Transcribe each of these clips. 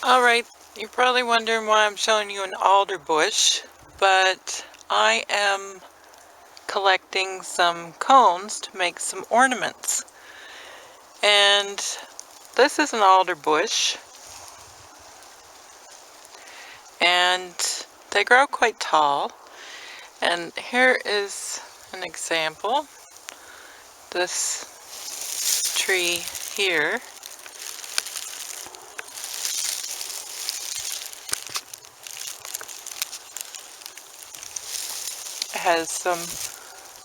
Alright, you're probably wondering why I'm showing you an alder bush, but I am collecting some cones to make some ornaments. And this is an alder bush, and they grow quite tall. And here is an example. This tree here has some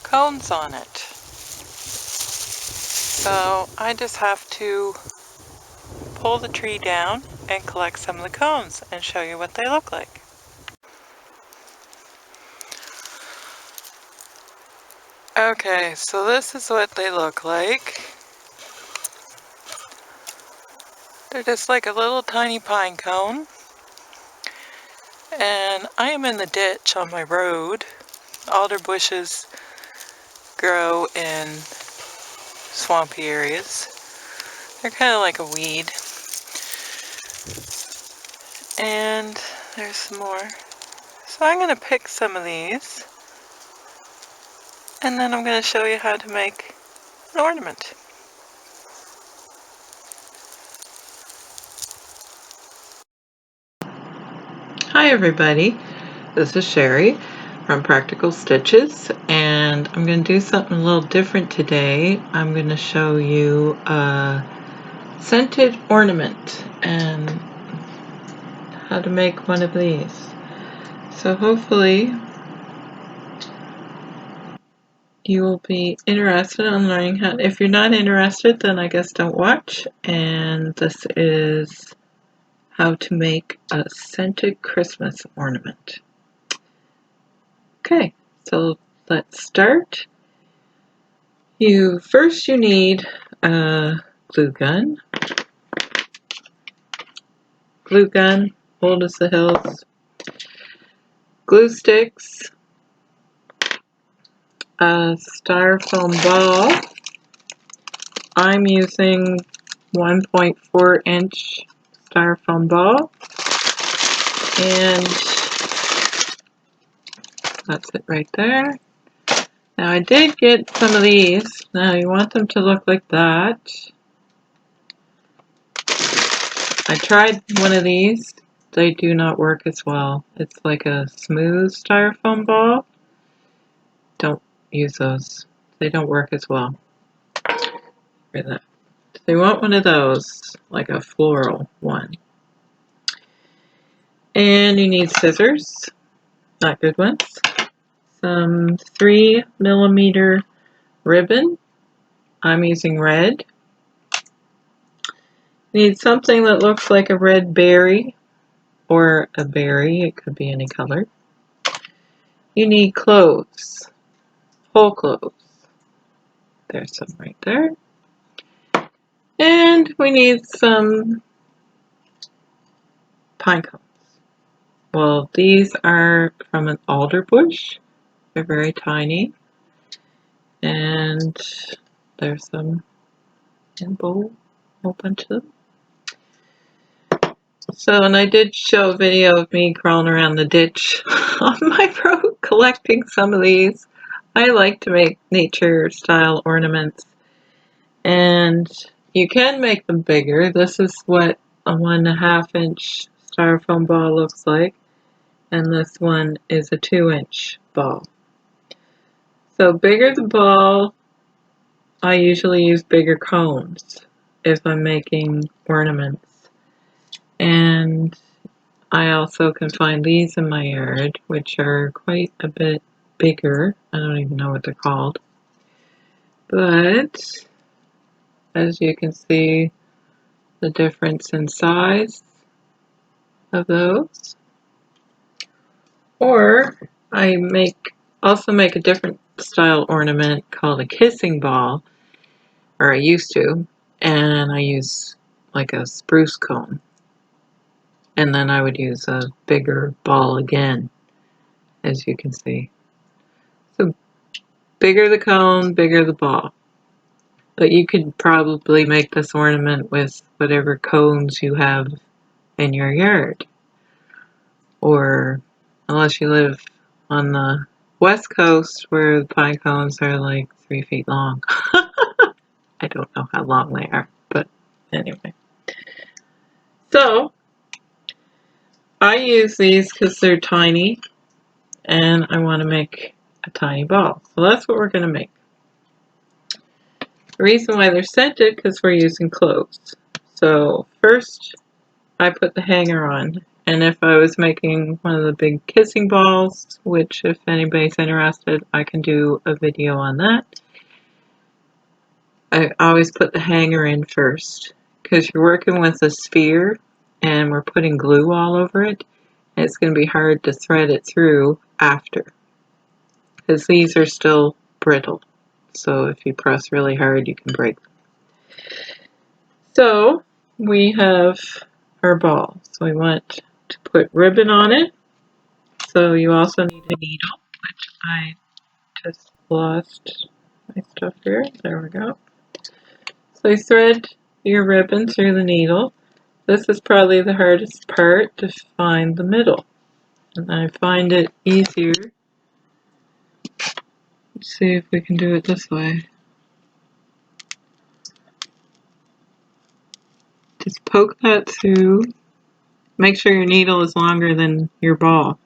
cones on it. So I just have to pull the tree down and collect some of the cones and show you what they look like. Okay, so this is what they look like. They're just like a little tiny pine cone. And I am in the ditch on my road. Alder bushes grow in swampy areas. They're kind of like a weed. And there's some more. So I'm going to pick some of these. And then I'm going to show you how to make an ornament. Hi everybody, this is Sherry from Practical Stitches, and I'm going to do something a little different today. I'm going to show you a scented ornament and how to make one of these. So hopefully you will be interested in learning how. If you're not interested, then I guess don't watch. And this is how to make a scented Christmas ornament. Okay, so let's start. First you need a glue gun, old as the hills, glue sticks, a styrofoam ball. I'm using 1.4 inch styrofoam ball, and that's it right there. Now I did get some of these. Now you want them to look like that. I tried one of these. They do not work as well. It's like a smooth styrofoam ball. Don't use those. They don't work as well. So you want one of those, like a floral one. And you need scissors, not good ones. Some 3mm ribbon. I'm using red. You need something that looks like a red berry or a berry. It could be any color. You need cloves, whole cloves. There's some right there. And we need some pine cones. Well, these are from an alder bush. They're very tiny. And there's some in a bowl, a whole bunch of them. So, and I did show a video of me crawling around the ditch on my road collecting some of these. I like to make nature style ornaments. And you can make them bigger. This is what a 1.5 inch styrofoam ball looks like. And this one is a 2-inch ball. So bigger the ball, I usually use bigger cones if I'm making ornaments. And I also can find these in my yard, which are quite a bit bigger. I don't even know what they're called. But as you can see, the difference in size of those. Or I also make a different style ornament called a kissing ball, or I used to, and I use like a spruce cone. And then I would use a bigger ball again, as you can see. So bigger the cone, bigger the ball. But you could probably make this ornament with whatever cones you have in your yard. Or unless you live on the west coast where the pine cones are like 3 feet long. I don't know how long they are, but anyway. So I use these because they're tiny and I want to make a tiny ball. So that's what we're going to make. The reason why they're scented because we're using cloves. So first I put the hanger on, and if I was making one of the big kissing balls, which if anybody's interested, I can do a video on that. I always put the hanger in first because you're working with a sphere and we're putting glue all over it. And it's going to be hard to thread it through after because these are still brittle. So if you press really hard, you can break them. So we have our ball. So we want to put ribbon on it. So you also need a needle, which I just lost my stuff here. There we go. So you thread your ribbon through the needle. This is probably the hardest part, to find the middle. And I find it easier. Let's see if we can do it this way. Just poke that through. Make sure your needle is longer than your ball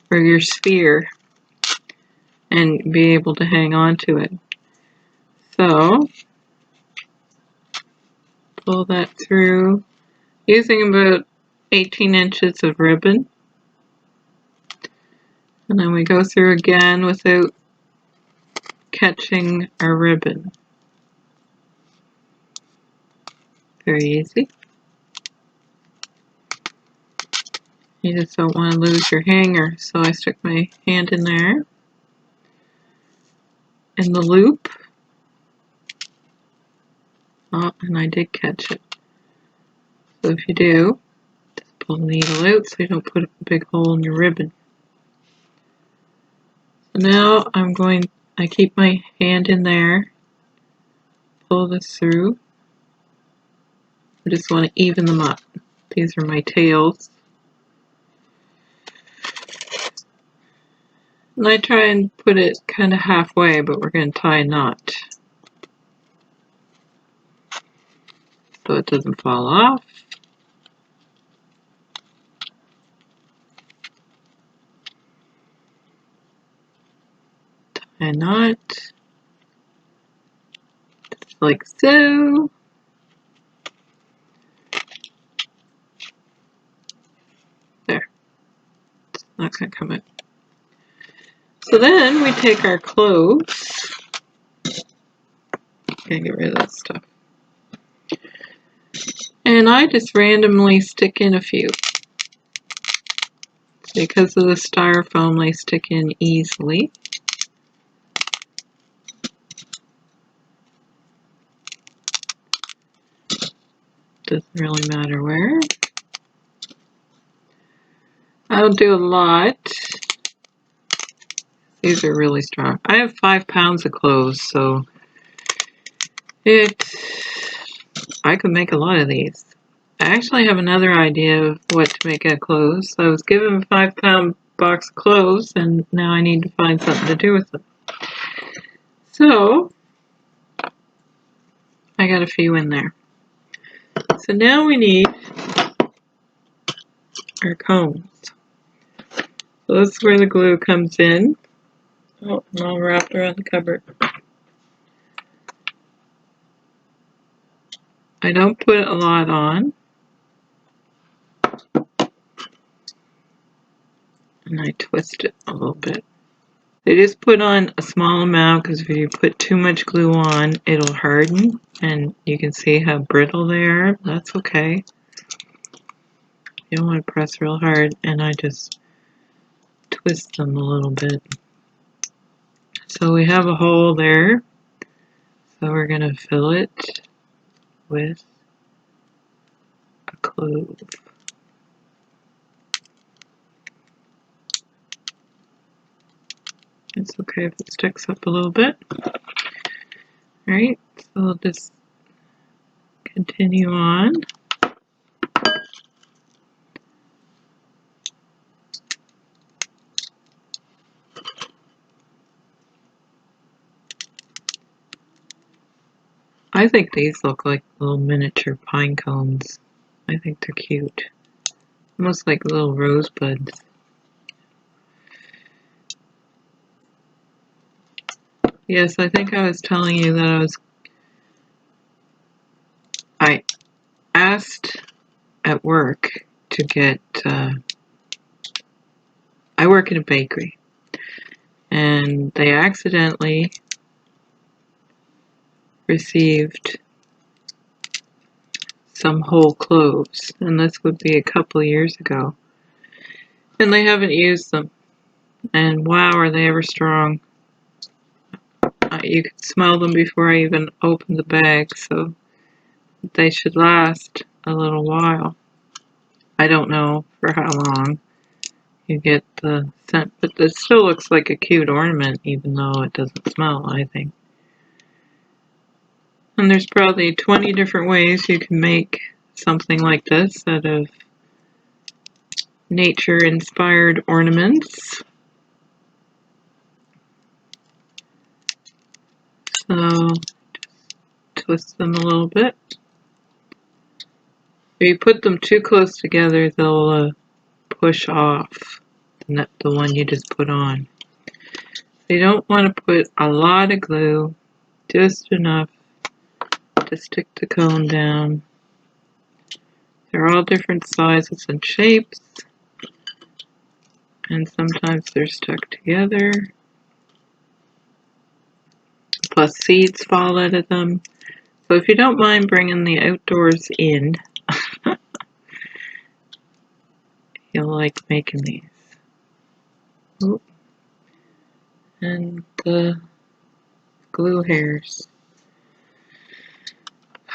or your sphere and be able to hang on to it. So pull that through using about 18 inches of ribbon. And then we go through again without catching our ribbon. Very easy. You just don't want to lose your hanger, so I stick my hand in there. In the loop. Oh, and I did catch it. So if you do, just pull the needle out so you don't put a big hole in your ribbon. So now I keep my hand in there, pull this through. I just want to even them up. These are my tails. And I try and put it kind of halfway, but we're going to tie a knot so it doesn't fall off. Tie a knot, just like so. There. It's not going to come out. So then we take our cloves. Gotta get rid of that stuff. And I just randomly stick in a few. Because of the styrofoam, they stick in easily. Doesn't really matter where. I'll do a lot. These are really strong. I have 5 pounds of cloves, so I could make a lot of these. I actually have another idea of what to make out of cloves. I was given a 5-pound box of cloves, and now I need to find something to do with them. So I got a few in there. So now we need our cones. So this is where the glue comes in. Oh, I'm all wrapped around the cupboard. I don't put a lot on. And I twist it a little bit. I just put on a small amount because if you put too much glue on, it'll harden. And you can see how brittle they are. That's okay. You don't want to press real hard. And I just twist them a little bit. So we have a hole there. So we're going to fill it with a clove. It's okay if it sticks up a little bit. Alright, so we'll just continue on. I think these look like little miniature pine cones. I think they're cute. Almost like little rosebuds. Yes, I think I was telling you that I asked at work to get, I work in a bakery, and they accidentally received some whole cloves, and this would be a couple years ago, and they haven't used them, and wow, are they ever strong. You could smell them before I even opened the bag, so they should last a little while. I don't know for how long you get the scent, but it still looks like a cute ornament even though it doesn't smell, I think. And there's probably 20 different ways you can make something like this out of nature-inspired ornaments. So, twist them a little bit. If you put them too close together, they'll push off the one you just put on. You don't want to put a lot of glue, just enough to stick the cone down. They're all different sizes and shapes, and sometimes they're stuck together. Plus seeds fall out of them. So if you don't mind bringing the outdoors in, you'll like making these. Oop. And the glue hairs.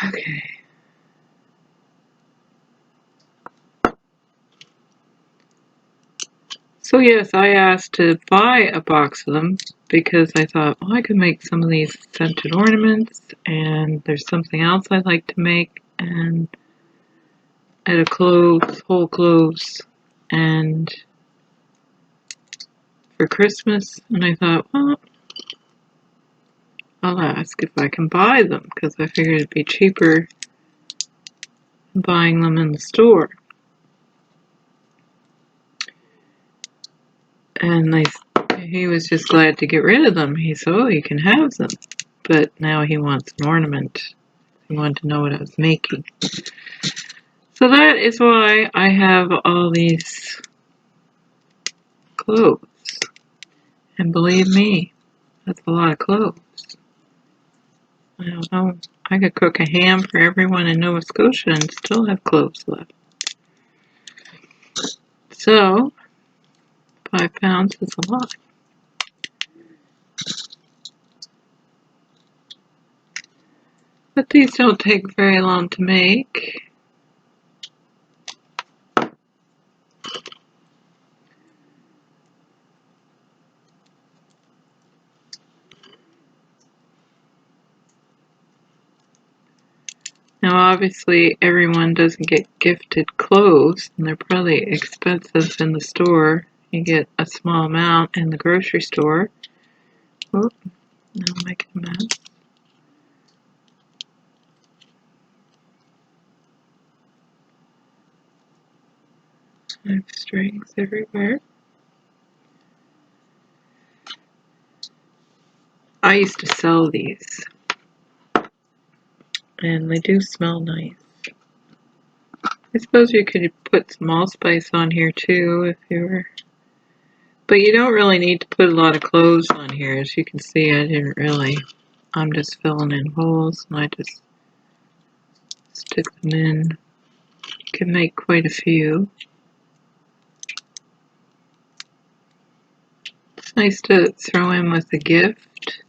Okay. So yes, I asked to buy a box of them because I thought, well, I could make some of these scented ornaments, and there's something else I'd like to make, and out of cloves, whole cloves, and for Christmas, and I thought, well, I'll ask if I can buy them because I figured it'd be cheaper than buying them in the store. And he was just glad to get rid of them. He said, oh, you can have them. But now he wants an ornament. He wanted to know what I was making. So that is why I have all these cloves. And believe me, that's a lot of cloves. I don't know. I could cook a ham for everyone in Nova Scotia and still have cloves left. So, 5 pounds is a lot. But these don't take very long to make. Now obviously everyone doesn't get gifted cloves, and they're probably expensive in the store. You get a small amount in the grocery store. Oop, now I'm making a mess. I have strings everywhere. I used to sell these, and they do smell nice. I suppose you could put some allspice on here too if you were, but you don't really need to put a lot of cloves on here. As you can see, I didn't really. I'm just filling in holes, and I just stick them in. You can make quite a few. It's nice to throw in with a gift.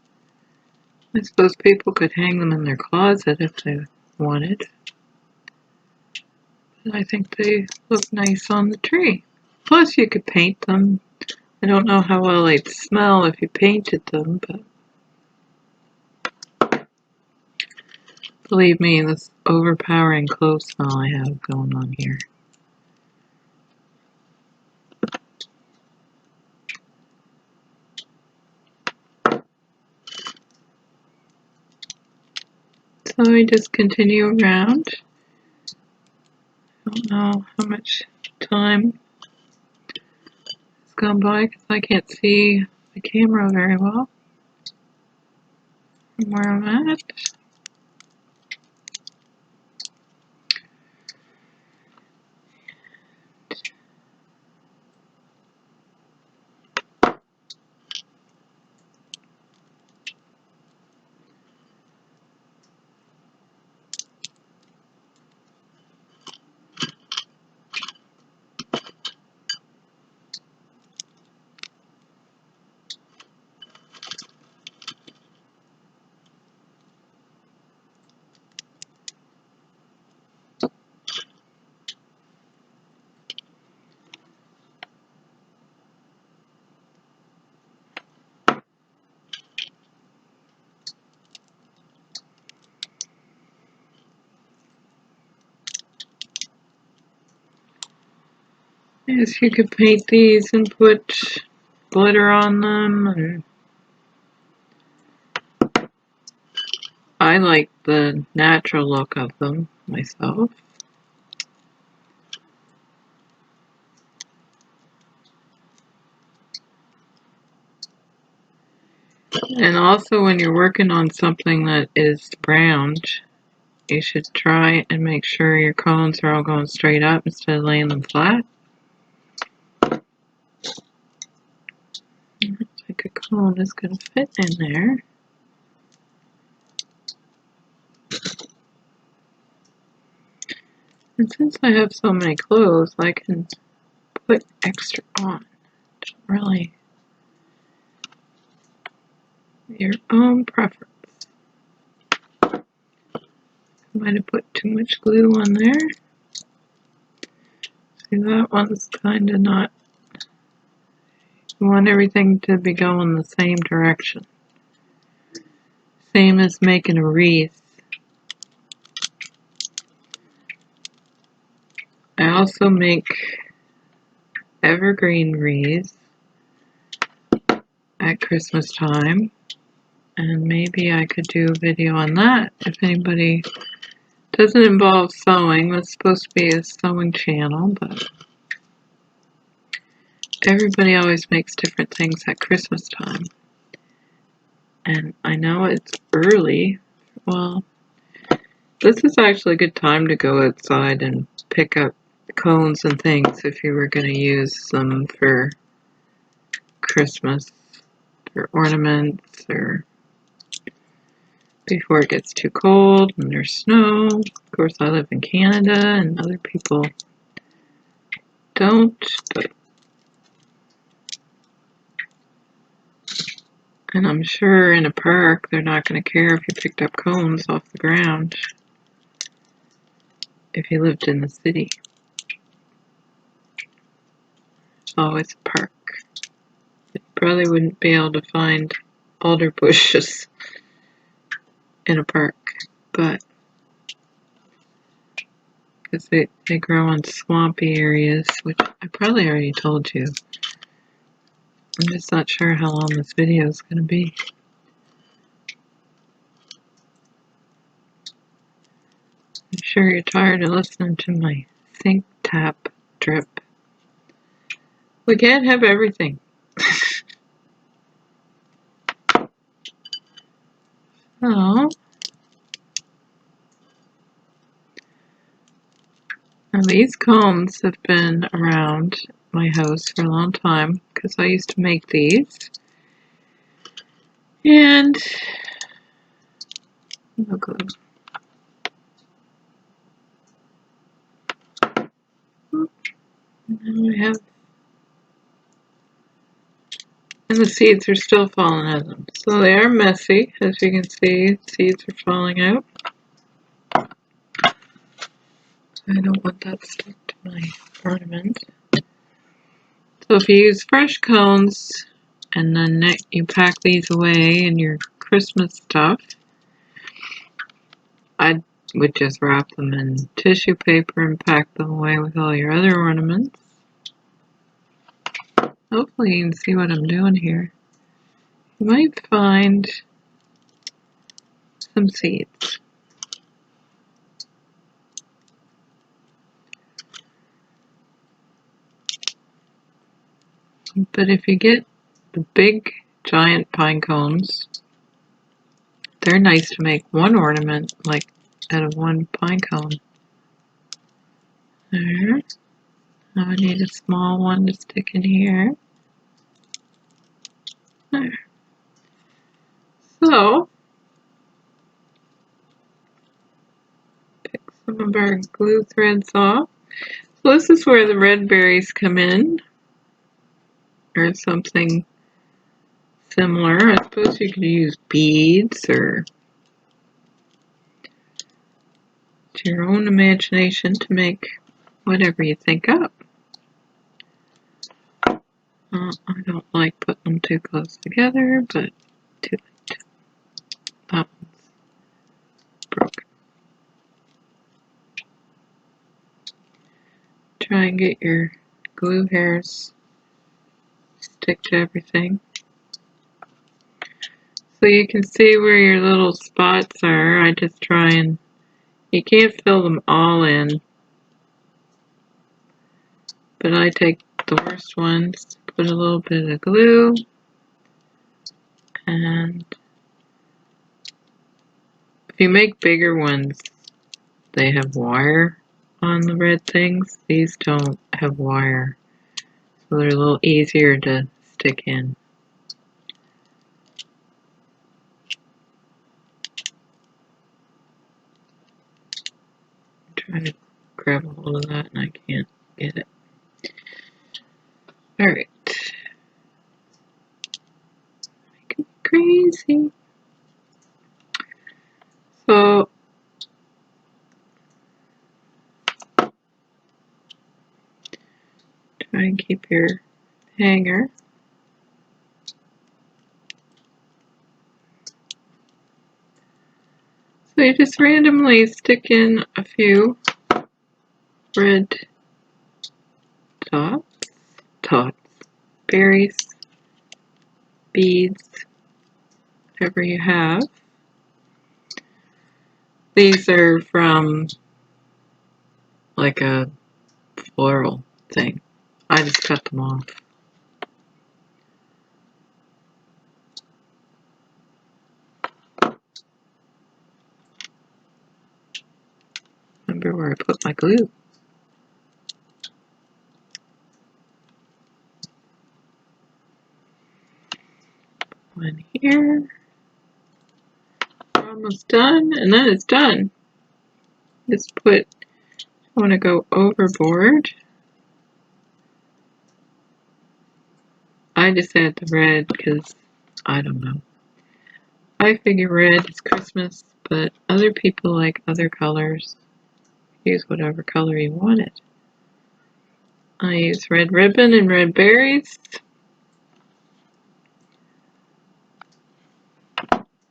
I suppose people could hang them in their closet if they wanted. But I think they look nice on the tree. Plus you could paint them. I don't know how well they'd smell if you painted them, but believe me, this overpowering clove smell I have going on here. So we just continue around. I don't know how much time has gone by because I can't see the camera very well from where I'm at. Yes, you could paint these and put glitter on them, and I like the natural look of them myself. And also when you're working on something that is round, you should try and make sure your cones are all going straight up instead of laying them flat. Looks like a cone is going to fit in there. And since I have so many cloves, I can put extra on. Really, your own preference. Might have put too much glue on there. See, that one's kind of not. You want everything to be going the same direction. Same as making a wreath. I also make evergreen wreaths at Christmas time, and maybe I could do a video on that if anybody. Doesn't involve sewing. It's supposed to be a sewing channel, but everybody always makes different things at Christmas time. And I know it's early. Well, this is actually a good time to go outside and pick up cones and things if you were going to use them for Christmas or ornaments, or before it gets too cold and there's snow. Of course, I live in Canada and other people don't, but and I'm sure in a park they're not going to care if you picked up cones off the ground if you lived in the city. It's always a park. You probably wouldn't be able to find alder bushes in a park, but because they grow in swampy areas, which I probably already told you. I'm just not sure how long this video is going to be. I'm sure you're tired of listening to my sink tap drip. We can't have everything. So, now these combs have been around my house for a long time because I used to make these. And no glue. Now I have, and the seeds are still falling out of them. So they are messy, as you can see. Seeds are falling out. I don't want that stuck to my ornament. So if you use fresh cones and then you pack these away in your Christmas stuff, I would just wrap them in tissue paper and pack them away with all your other ornaments. Hopefully you can see what I'm doing here. You might find some seeds. But if you get the big giant pine cones, they're nice to make one ornament, like out of one pine cone. There. Now I need a small one to stick in here. There. So, pick some of our glue threads off. So this is where the red berries come in, or something similar. I suppose you could use beads or to your own imagination to make whatever you think up. I don't like putting them too close together, but too late. That one's broken. Try and get your glue hairs stick to everything. So you can see where your little spots are. I just try and, you can't fill them all in, but I take the worst ones, put a little bit of glue, and if you make bigger ones, they have wire on the red things. These don't have wire, so they're a little easier to stick in. Try to grab a hold of that and I can't get it. Alright. Making me crazy. So try and keep your hanger. So you just randomly stick in a few red dots, berries, beads, whatever you have. These are from like a floral thing. I just cut them off. Remember where I put my glue. One here. We're almost done, and then it's done. Just put, I want to go overboard. I just add the red because I don't know. I figure red is Christmas, but other people like other colors. Use whatever color you wanted. I use red ribbon and red berries.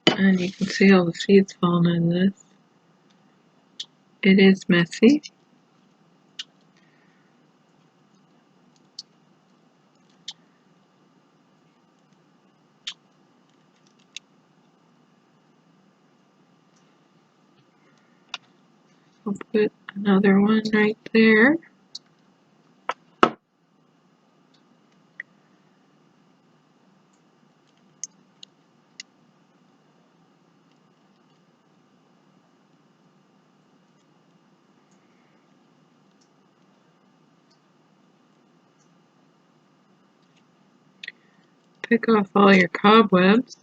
And you can see all the seeds falling in this. It is messy. I'll put another one right there. Pick off all your cobwebs.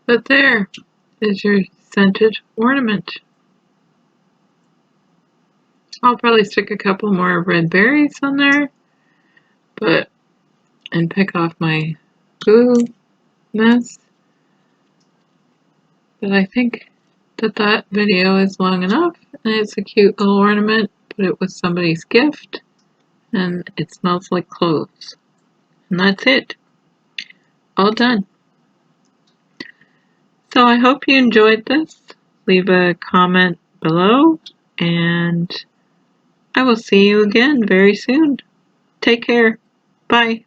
But there is your scented ornament. I'll probably stick a couple more red berries on there, and pick off my glue mess. But I think that video is long enough, and it's a cute little ornament, but it was somebody's gift, and it smells like cloves. And that's it. All done. So I hope you enjoyed this. Leave a comment below, and I will see you again very soon. Take care. Bye.